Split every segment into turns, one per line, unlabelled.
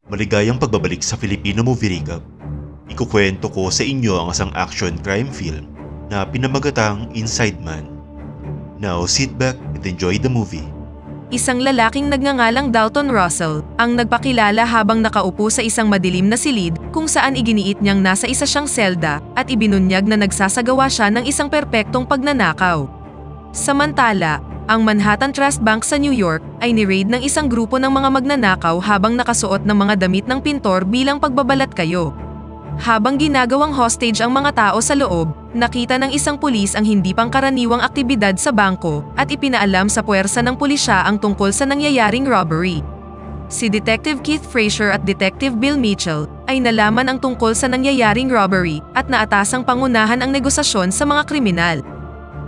Maligayang pagbabalik sa Filipino Movie Recap. Ikukwento ko sa inyo ang isang action crime film na pinamagatang Inside Man. Now sit back and enjoy the movie.
Isang lalaking nagngangalang Dalton Russell ang nagpakilala habang nakaupo sa isang madilim na silid kung saan iginiit niyang nasa isa siyang selda at ibinunyag na nagsasagawa siya ng isang perpektong pagnanakaw. Samantala, ang Manhattan Trust Bank sa New York ay ni-raid ng isang grupo ng mga magnanakaw habang nakasuot ng mga damit ng pintor bilang pagbabalat kayo. Habang ginagawang hostage ang mga tao sa loob, nakita ng isang pulis ang hindi pangkaraniwang aktibidad sa bangko at ipinaalam sa puwersa ng pulisya ang tungkol sa nangyayaring robbery. Si Detective Keith Frazier at Detective Bill Mitchell ay nalaman ang tungkol sa nangyayaring robbery at naatasang pangunahan ang negosasyon sa mga kriminal.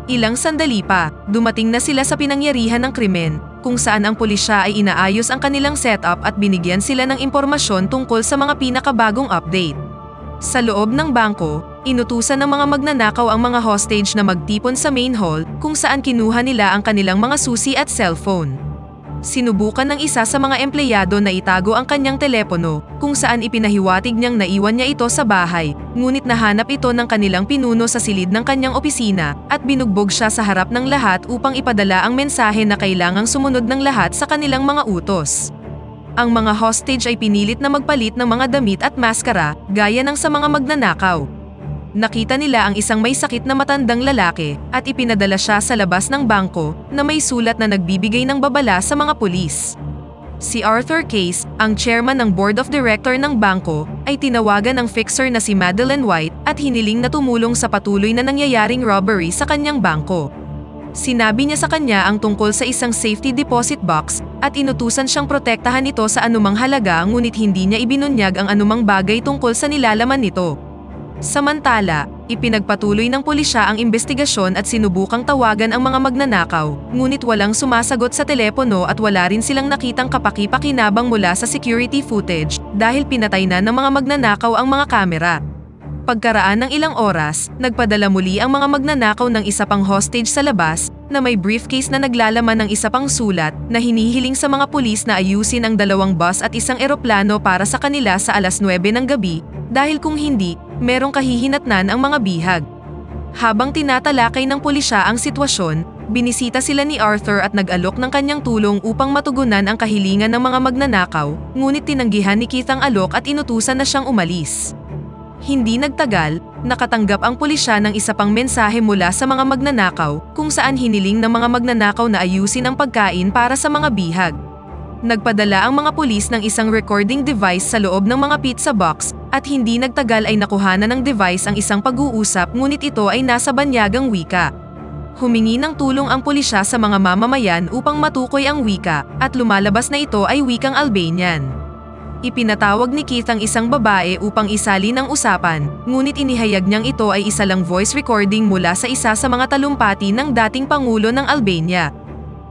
Ilang sandali pa, dumating na sila sa pinangyarihan ng krimen, kung saan ang pulisya ay inaayos ang kanilang setup at binigyan sila ng impormasyon tungkol sa mga pinakabagong update. Sa loob ng bangko, inutusan ng mga magnanakaw ang mga hostage na magtipon sa main hall kung saan kinuha nila ang kanilang mga susi at cellphone. Sinubukan ng isa sa mga empleyado na itago ang kanyang telepono kung saan ipinahiwatig niyang naiwan niya ito sa bahay, ngunit nahanap ito ng kanilang pinuno sa silid ng kanyang opisina at binugbog siya sa harap ng lahat upang ipadala ang mensahe na kailangang sumunod ng lahat sa kanilang mga utos. Ang mga hostage ay pinilit na magpalit ng mga damit at maskara gaya ng sa mga magnanakaw. Nakita nila ang isang may sakit na matandang lalaki at ipinadala siya sa labas ng bangko na may sulat na nagbibigay ng babala sa mga pulis. Si Arthur Case, ang chairman ng board of director ng bangko, ay tinawagan ng fixer na si Madeleine White at hiniling na tumulong sa patuloy na nangyayaring robbery sa kanyang bangko. Sinabi niya sa kanya ang tungkol sa isang safety deposit box at inutusan siyang protektahan ito sa anumang halaga ngunit hindi niya ibinunyag ang anumang bagay tungkol sa nilalaman nito. Samantala, ipinagpatuloy ng pulisya ang investigasyon at sinubukang tawagan ang mga magnanakaw, ngunit walang sumasagot sa telepono at wala rin silang nakitang kapaki-pakinabang mula sa security footage dahil pinatay na ng mga magnanakaw ang mga kamera. Pagkaraan ng ilang oras, nagpadala muli ang mga magnanakaw ng isa pang hostage sa labas na may briefcase na naglalaman ng isa pang sulat na hinihiling sa mga pulis na ayusin ang 2 bus at isang eroplano para sa kanila sa alas 9 ng gabi dahil kung hindi, merong kahihinatnan ang mga bihag. Habang tinatalakay ng pulisya ang sitwasyon, binisita sila ni Arthur at nag-alok ng kanyang tulong upang matugunan ang kahilingan ng mga magnanakaw, ngunit tinanggihan ni Keith ang alok at inutusan na siyang umalis. Hindi nagtagal, nakatanggap ang pulisya ng isa pang mensahe mula sa mga magnanakaw kung saan hiniling ng mga magnanakaw na ayusin ang pagkain para sa mga bihag. Nagpadala ang mga pulis ng isang recording device sa loob ng mga pizza box at hindi nagtagal ay nakuhanan ng device ang isang pag-uusap ngunit ito ay nasa banyagang wika. Humingi ng tulong ang pulisya sa mga mamamayan upang matukoy ang wika at lumalabas na ito ay wikang Albanian. Ipinatawag ni Keith ang isang babae upang isali ng usapan, ngunit inihayag niyang ito ay isa lang voice recording mula sa isa sa mga talumpati ng dating Pangulo ng Albania.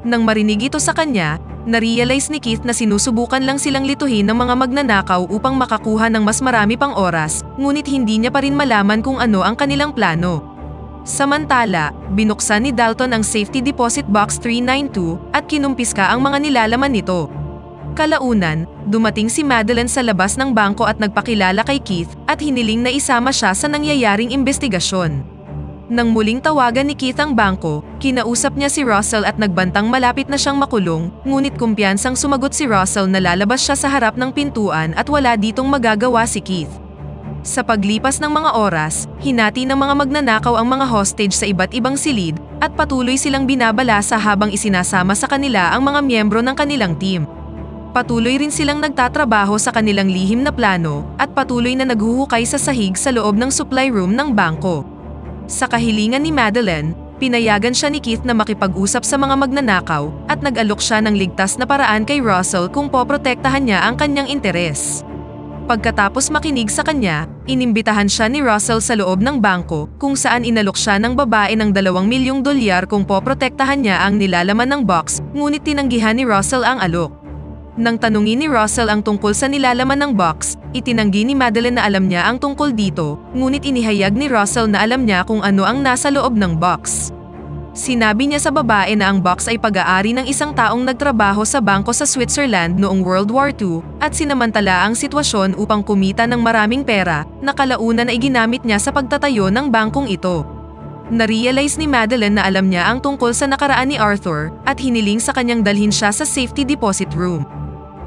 Nang marinig ito sa kanya, na-realize ni Keith na sinusubukan lang silang lituhin ng mga magnanakaw upang makakuha ng mas marami pang oras, ngunit hindi niya pa rin malaman kung ano ang kanilang plano. Samantala, binuksan ni Dalton ang safety deposit box 392 at kinumpiska ang mga nilalaman nito. Kalaunan, dumating si Madeleine sa labas ng bangko at nagpakilala kay Keith at hiniling na isama siya sa nangyayaring investigasyon. Nang muling tawagan ni Keith ang bangko, kinausap niya si Russell at nagbantang malapit na siyang makulong, ngunit kumpiyansang sumagot si Russell na lalabas siya sa harap ng pintuan at wala ditong magagawa si Keith. Sa paglipas ng mga oras, hinati ng mga magnanakaw ang mga hostage sa iba't ibang silid at patuloy silang binabalasa habang isinasama sa kanila ang mga miyembro ng kanilang team. Patuloy rin silang nagtatrabaho sa kanilang lihim na plano at patuloy na naghuhukay sa sahig sa loob ng supply room ng bangko. Sa kahilingan ni Madeleine, pinayagan siya ni Keith na makipag-usap sa mga magnanakaw at nag-alok siya ng ligtas na paraan kay Russell kung poprotektahan niya ang kanyang interes. Pagkatapos makinig sa kanya, inimbitahan siya ni Russell sa loob ng bangko kung saan inalok siya ng babae ng $2 milyong kung poprotektahan niya ang nilalaman ng box, ngunit tinanggihan ni Russell ang alok. Nang tanungin ni Russell ang tungkol sa nilalaman ng box, itinanggi ni Madeleine na alam niya ang tungkol dito, ngunit inihayag ni Russell na alam niya kung ano ang nasa loob ng box. Sinabi niya sa babae na ang box ay pag-aari ng isang taong nagtrabaho sa bangko sa Switzerland noong World War II at sinamantala ang sitwasyon upang kumita ng maraming pera na kalaunan ay ginamit niya sa pagtatayo ng bangkong ito. Narealize ni Madeleine na alam niya ang tungkol sa nakaraan ni Arthur at hiniling sa kanyang dalhin siya sa safety deposit room.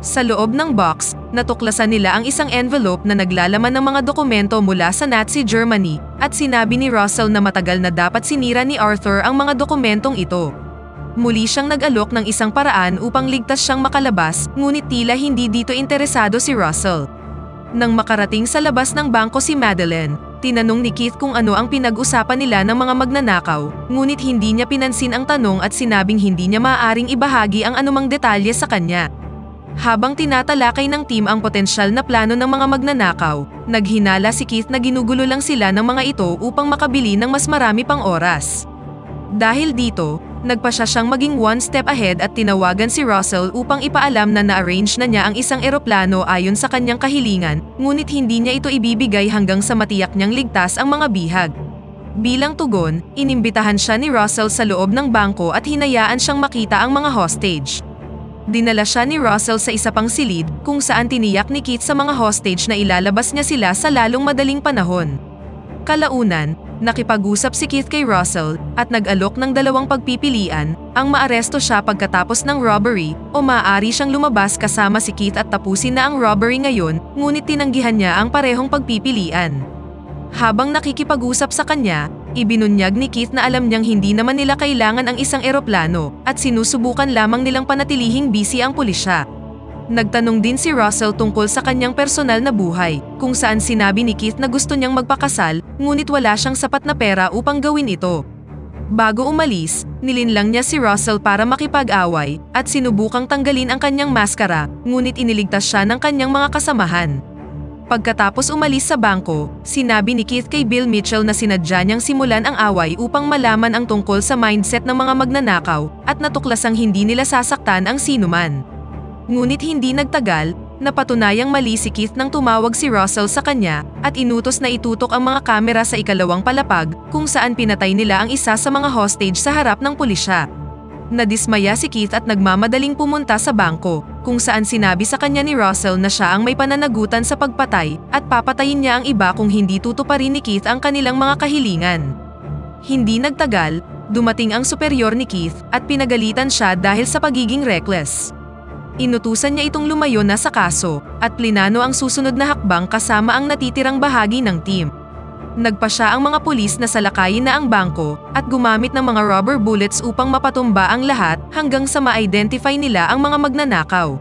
Sa loob ng box, natuklasan nila ang isang envelope na naglalaman ng mga dokumento mula sa Nazi Germany at sinabi ni Russell na matagal na dapat sinira ni Arthur ang mga dokumentong ito. Muli siyang nag-alok ng isang paraan upang ligtas siyang makalabas, ngunit tila hindi dito interesado si Russell. Nang makarating sa labas ng bangko si Madeleine, tinanong ni Keith kung ano ang pinag-usapan nila ng mga magnanakaw, ngunit hindi niya pinansin ang tanong at sinabing hindi niya maaaring ibahagi ang anumang detalye sa kanya. Habang tinatalakay ng team ang potensyal na plano ng mga magnanakaw, naghinala si Keith na ginugulo lang sila ng mga ito upang makabili ng mas marami pang oras. Dahil dito, nagpasya siyang maging one step ahead at tinawagan si Russell upang ipaalam na na-arrange na niya ang isang eroplano ayon sa kanyang kahilingan, ngunit hindi niya ito ibibigay hanggang sa matiyak niyang ligtas ang mga bihag. Bilang tugon, inimbitahan siya ni Russell sa loob ng bangko at hinayaan siyang makita ang mga hostage. Dinala siya ni Russell sa isa pang silid kung saan tiniyak ni Keith sa mga hostage na ilalabas niya sila sa lalong madaling panahon. Kalaunan, nakipag-usap si Keith kay Russell at nag-alok ng dalawang pagpipilian, ang maaresto siya pagkatapos ng robbery o maaari siyang lumabas kasama si Keith at tapusin na ang robbery ngayon, ngunit tinanggihan niya ang parehong pagpipilian. Habang nakikipag-usap sa kanya, ibinunyag ni Keith na alam niyang hindi naman nila kailangan ang isang eroplano at sinusubukan lamang nilang panatilihing busy ang pulisya. Nagtanong din si Russell tungkol sa kanyang personal na buhay, kung saan sinabi ni Keith na gusto niyang magpakasal, ngunit wala siyang sapat na pera upang gawin ito. Bago umalis, nilinlang niya si Russell para makipag-away at sinubukang tanggalin ang kanyang maskara, ngunit iniligtas siya ng kanyang mga kasamahan. Pagkatapos umalis sa bangko, sinabi ni Keith kay Bill Mitchell na sinadya niyang simulan ang away upang malaman ang tungkol sa mindset ng mga magnanakaw at natuklasang hindi nila sasaktan ang sinuman. Ngunit hindi nagtagal, napatunayang mali si Keith nang tumawag si Russell sa kanya at inutos na itutok ang mga kamera sa ikalawang palapag kung saan pinatay nila ang isa sa mga hostage sa harap ng pulisya. Nadismaya si Keith at nagmamadaling pumunta sa bangko, kung saan sinabi sa kanya ni Russell na siya ang may pananagutan sa pagpatay at papatayin niya ang iba kung hindi tutuparin ni Keith ang kanilang mga kahilingan. Hindi nagtagal, dumating ang superior ni Keith at pinagalitan siya dahil sa pagiging reckless. Inutusan niya itong lumayo na sa kaso at plinano ang susunod na hakbang kasama ang natitirang bahagi ng team. Nagpasya ang mga pulis na salakayin na ang bangko at gumamit ng mga rubber bullets upang mapatumba ang lahat hanggang sa ma-identify nila ang mga magnanakaw.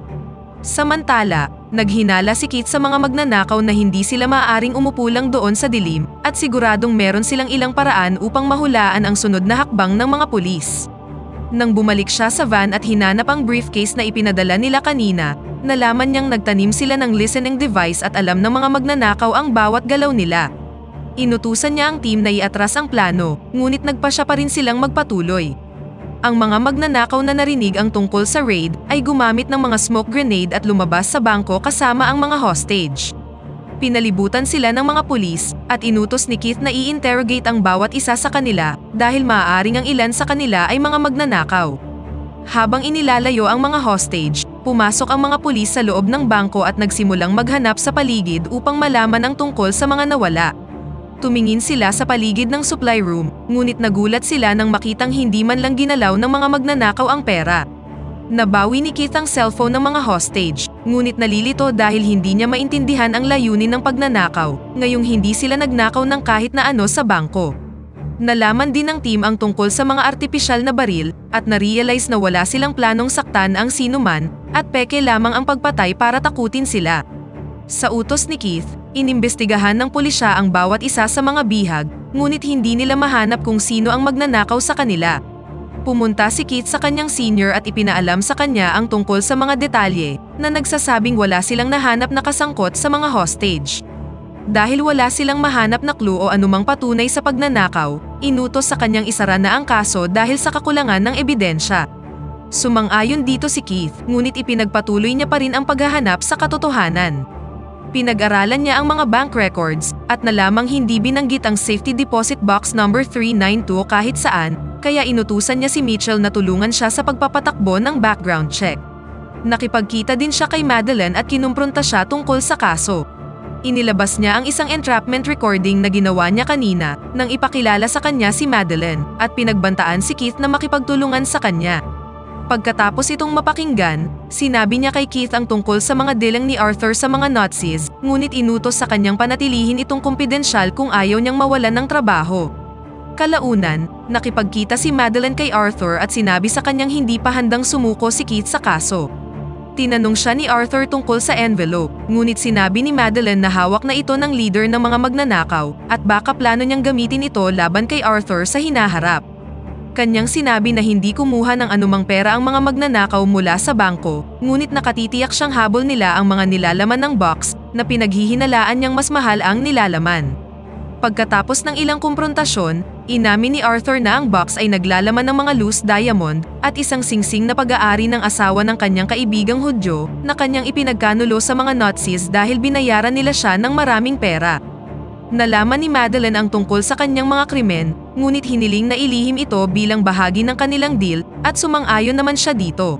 Samantala, naghinala si Keith sa mga magnanakaw na hindi sila maaaring umupo lang doon sa dilim at siguradong meron silang ilang paraan upang mahulaan ang sunod na hakbang ng mga pulis. Nang bumalik siya sa van at hinanap ang briefcase na ipinadala nila kanina, nalaman niyang nagtanim sila ng listening device at alam ng mga magnanakaw ang bawat galaw nila. Inutusan niya ang team na iatras ang plano, ngunit nagpasya pa rin silang magpatuloy. Ang mga magnanakaw na narinig ang tungkol sa raid ay gumamit ng mga smoke grenade at lumabas sa bangko kasama ang mga hostage. Pinalibutan sila ng mga pulis at inutos ni Keith na i-interrogate ang bawat isa sa kanila dahil maaaring ang ilan sa kanila ay mga magnanakaw. Habang inilalayo ang mga hostage, pumasok ang mga pulis sa loob ng bangko at nagsimulang maghanap sa paligid upang malaman ang tungkol sa mga nawala. Tumingin sila sa paligid ng supply room, ngunit nagulat sila nang makitang hindi man lang ginalaw ng mga magnanakaw ang pera. Nabawi ni Keith ang cellphone ng mga hostage, ngunit nalilito dahil hindi niya maintindihan ang layunin ng pagnanakaw, ngayong hindi sila nagnakaw ng kahit na ano sa bangko. Nalaman din ng team ang tungkol sa mga artipisyal na baril at na-realize na wala silang planong saktan ang sinuman at peke lamang ang pagpatay para takutin sila. Sa utos ni Keith, inimbestigahan ng pulisya ang bawat isa sa mga bihag, ngunit hindi nila mahanap kung sino ang magnanakaw sa kanila. Pumunta si Keith sa kanyang senior at ipinaalam sa kanya ang tungkol sa mga detalye na nagsasabing wala silang nahanap na kasangkot sa mga hostage. Dahil wala silang mahanap na clue o anumang patunay sa pagnanakaw, inutos sa kanyang isara na ang kaso dahil sa kakulangan ng ebidensya. Sumang-ayon dito si Keith, ngunit ipinagpatuloy niya pa rin ang paghahanap sa katotohanan. Pinag-aralan niya ang mga bank records at nalamang hindi binanggit ang safety deposit box number 392 kahit saan kaya inutusan niya si Mitchell na tulungan siya sa pagpapatakbo ng background check. Nakipagkita din siya kay Madeleine at kinumpronta siya tungkol sa kaso. Inilabas niya ang isang entrapment recording na ginawa niya kanina nang ipakilala sa kanya si Madeleine at pinagbantaan si Keith na makipagtulungan sa kanya. Pagkatapos itong mapakinggan, sinabi niya kay Keith ang tungkol sa mga dilang ni Arthur sa mga Nazis, ngunit inutos sa kanyang panatilihin itong kumpidensyal kung ayaw niyang mawalan ng trabaho. Kalaunan, nakipagkita si Madeleine kay Arthur at sinabi sa kanyang hindi pa handang sumuko si Keith sa kaso. Tinanong siya ni Arthur tungkol sa envelope, ngunit sinabi ni Madeleine na hawak na ito ng leader ng mga magnanakaw at baka plano niyang gamitin ito laban kay Arthur sa hinaharap. Kanyang sinabi na hindi kumuha ng anumang pera ang mga magnanakaw mula sa bangko, ngunit nakatitiyak siyang habol nila ang mga nilalaman ng box na pinaghihinalaan niyang mas mahal ang nilalaman. Pagkatapos ng ilang kumprontasyon, inamin ni Arthur na ang box ay naglalaman ng mga loose diamond at isang singsing na pag-aari ng asawa ng kanyang kaibigang Hudyo na kanyang ipinagkanulo sa mga Nazis dahil binayaran nila siya ng maraming pera. Nalaman ni Madeleine ang tungkol sa kanyang mga krimen, ngunit hiniling na ilihim ito bilang bahagi ng kanilang deal at sumang-ayon naman siya dito.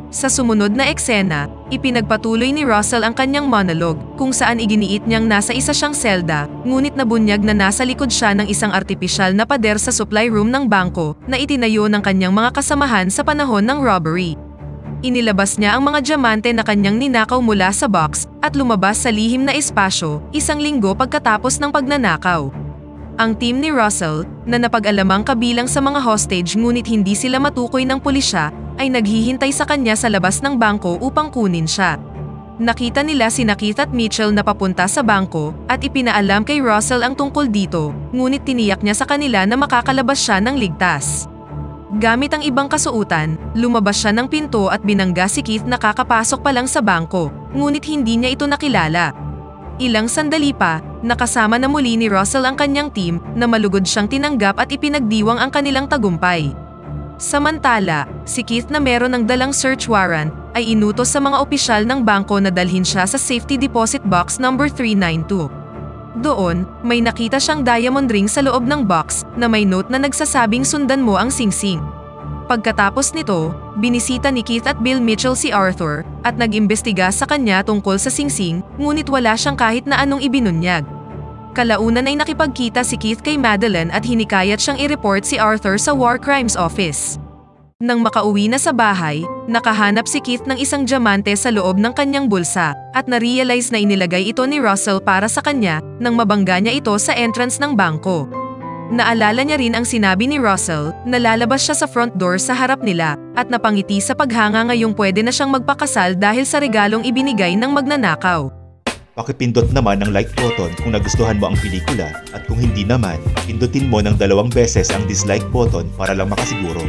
Sa sumunod na eksena, ipinagpatuloy ni Russell ang kanyang monologue kung saan iginiit niyang nasa isa siyang selda, ngunit nabunyag na nasa likod siya ng isang artipisyal na pader sa supply room ng bangko na itinayo ng kanyang mga kasamahan sa panahon ng robbery. Inilabas niya ang mga diamante na kanyang ninakaw mula sa box at lumabas sa lihim na espasyo isang linggo pagkatapos ng pagnanakaw. Ang team ni Russell, na napag-alamang kabilang sa mga hostage ngunit hindi sila matukoy ng pulisya, ay naghihintay sa kanya sa labas ng bangko upang kunin siya. Nakita nila sina Keith at Mitchell na papunta sa bangko at ipinaalam kay Russell ang tungkol dito, ngunit tiniyak niya sa kanila na makakalabas siya ng ligtas. Gamit ang ibang kasuotan, lumabas siya ng pinto at binangga si Keith na kakapasok pa lang sa bangko, ngunit hindi niya ito nakilala. Ilang sandali pa, nakasama na muli ni Russell ang kanyang team na malugod siyang tinanggap at ipinagdiwang ang kanilang tagumpay. Samantala, si Keith na meron ng dalang search warrant ay inutos sa mga opisyal ng bangko na dalhin siya sa safety deposit box number 392. Doon, may nakita siyang diamond ring sa loob ng box na may note na nagsasabing sundan mo ang singsing. Pagkatapos nito, binisita ni Keith at Bill Mitchell si Arthur at nag-imbestiga sa kanya tungkol sa singsing, ngunit wala siyang kahit na anong ibinunyag. Kalaunan ay nakipagkita si Keith kay Madeleine at hinikayat siyang i-report si Arthur sa War Crimes Office. Nang makauwi na sa bahay, nakahanap si Keith ng isang diamante sa loob ng kanyang bulsa at na-realize na inilagay ito ni Russell para sa kanya nang mabangga niya ito sa entrance ng bangko. Naalala niya rin ang sinabi ni Russell na lalabas siya sa front door sa harap nila at napangiti sa paghanga ngayong pwede na siyang magpakasal dahil sa regalong ibinigay ng magnanakaw.
Pakipindot naman ang like button kung nagustuhan mo ang pelikula at kung hindi naman, pindutin mo ng 2 beses ang dislike button para lang makasiguro.